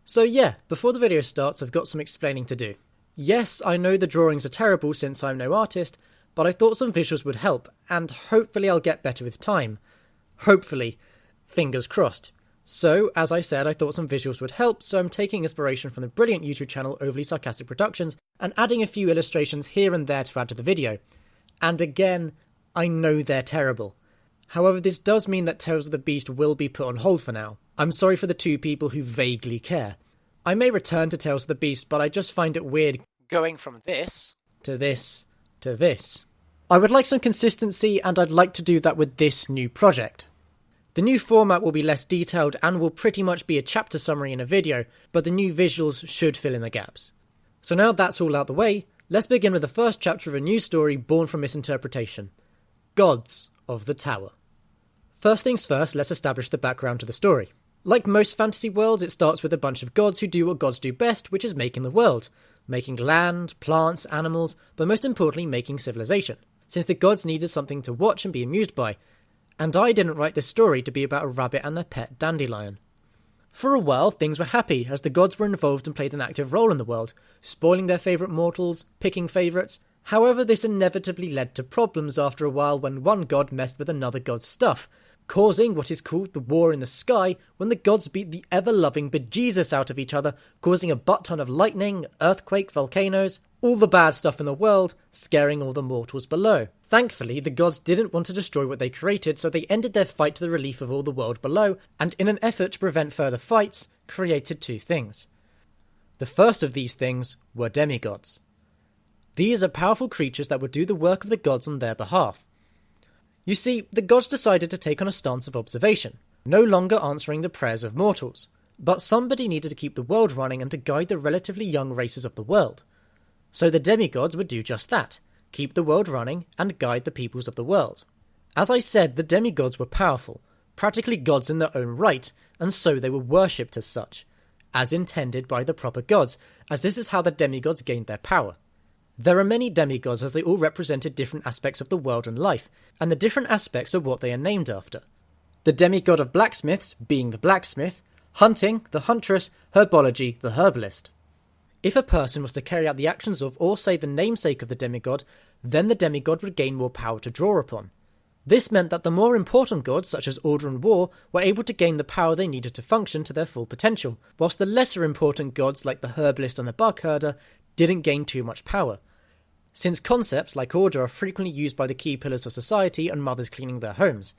So yeah, before the video starts, I've got some explaining to do. Yes, I know the drawings are terrible since I'm no artist, but I thought some visuals would help, and hopefully I'll get better with time. Hopefully. Fingers crossed. So, as I said, I thought some visuals would help, so I'm taking inspiration from the brilliant YouTube channel Overly Sarcastic Productions, and adding a few illustrations here and there to add to the video. And again, I know they're terrible. However, this does mean that Tales of the Beast will be put on hold for now. I'm sorry for the 2 people who vaguely care. I may return to Tales of the Beast, but I just find it weird going from this to this to this. I would like some consistency, and I'd like to do that with this new project. The new format will be less detailed and will pretty much be a chapter summary in a video, but the new visuals should fill in the gaps. So now that's all out the way, let's begin with the first chapter of a new story born from misinterpretation. Gods of the Tower. First things first, let's establish the background to the story. Like most fantasy worlds, it starts with a bunch of gods who do what gods do best, which is making the world. Making land, plants, animals, but most importantly making civilization, since the gods needed something to watch and be amused by. And I didn't write this story to be about a rabbit and their pet dandelion. For a while, things were happy, as the gods were involved and played an active role in the world, spoiling their favourite mortals, picking favourites. However, this inevitably led to problems after a while when one god messed with another god's stuff, causing what is called the War in the Sky, when the gods beat the ever-loving bejesus out of each other, causing a butt-ton of lightning, earthquake, volcanoes, all the bad stuff in the world, scaring all the mortals below. Thankfully, the gods didn't want to destroy what they created, so they ended their fight to the relief of all the world below, and in an effort to prevent further fights, created 2 things. The first of these things were demi-gods. These are powerful creatures that would do the work of the gods on their behalf. You see, the gods decided to take on a stance of observation, no longer answering the prayers of mortals. But somebody needed to keep the world running and to guide the relatively young races of the world. So the demigods would do just that, keep the world running and guide the peoples of the world. As I said, the demigods were powerful, practically gods in their own right, and so they were worshipped as such, as intended by the proper gods, as this is how the demigods gained their power. There are many demigods as they all represented different aspects of the world and life, and the different aspects are what they are named after. The demigod of blacksmiths being the blacksmith, hunting, the huntress, herbology, the herbalist. If a person was to carry out the actions of or say the namesake of the demigod, then the demigod would gain more power to draw upon. This meant that the more important gods, such as order and war, were able to gain the power they needed to function to their full potential, whilst the lesser important gods like the herbalist and the bug herder didn't gain too much power. Since concepts like order are frequently used by the key pillars of society and mothers cleaning their homes,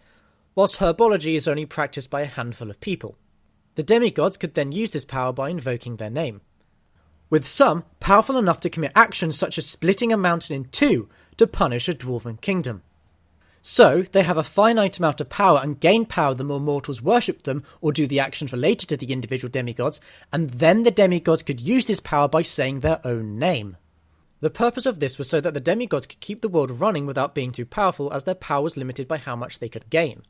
whilst herbology is only practiced by a handful of people. The demigods could then use this power by invoking their name, with some powerful enough to commit actions such as splitting a mountain in 2 to punish a dwarven kingdom. So, they have a finite amount of power and gain power the more mortals worship them or do the actions related to the individual demigods, and then the demigods could use this power by saying their own name. The purpose of this was so that the demigods could keep the world running without being too powerful, as their power was limited by how much they could gain.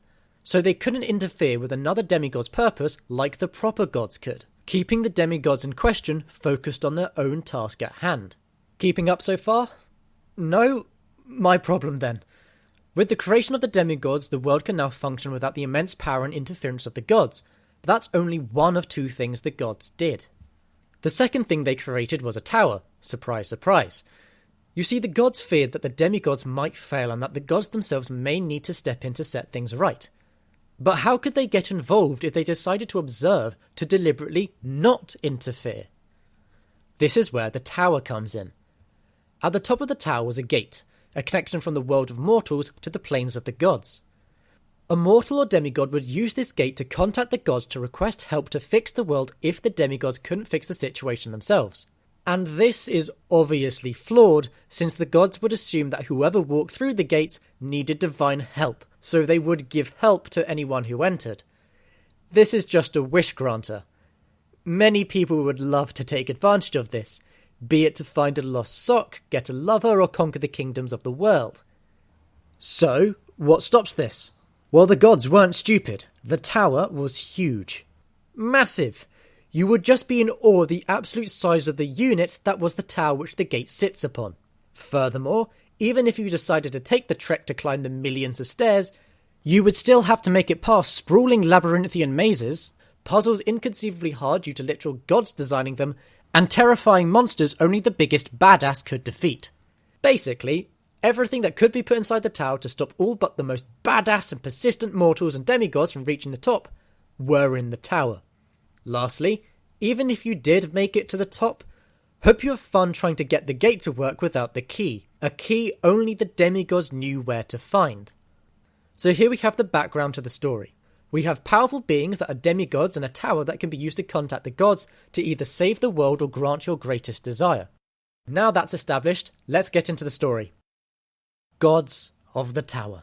So they couldn't interfere with another demigod's purpose like the proper gods could, keeping the demigods in question focused on their own task at hand. Keeping up so far? No? My problem then. With the creation of the demigods, the world can now function without the immense power and interference of the gods, but that's only one of 2 things the gods did. The second thing they created was a tower. Surprise, surprise. You see, the gods feared that the demigods might fail and that the gods themselves may need to step in to set things right. But how could they get involved if they decided to observe to deliberately not interfere? This is where the tower comes in. At the top of the tower was a gate, a connection from the world of mortals to the planes of the gods. A mortal or demigod would use this gate to contact the gods to request help to fix the world if the demigods couldn't fix the situation themselves. And this is obviously flawed, since the gods would assume that whoever walked through the gates needed divine help, so they would give help to anyone who entered. This is just a wish granter. Many people would love to take advantage of this, be it to find a lost sock, get a lover, or conquer the kingdoms of the world. So, what stops this? Well, the gods weren't stupid. The tower was huge. Massive. You would just be in awe of the absolute size of the unit that was the tower which the gate sits upon. Furthermore, even if you decided to take the trek to climb the millions of stairs, you would still have to make it past sprawling labyrinthian mazes, puzzles inconceivably hard due to literal gods designing them, and terrifying monsters only the biggest badass could defeat. Basically, everything that could be put inside the tower to stop all but the most badass and persistent mortals and demigods from reaching the top were in the tower. Lastly, even if you did make it to the top, hope you have fun trying to get the gate to work without the key, a key only the demigods knew where to find. So here we have the background to the story. We have powerful beings that are demigods and a tower that can be used to contact the gods to either save the world or grant your greatest desire. Now that's established, let's get into the story. Gods of the Tower.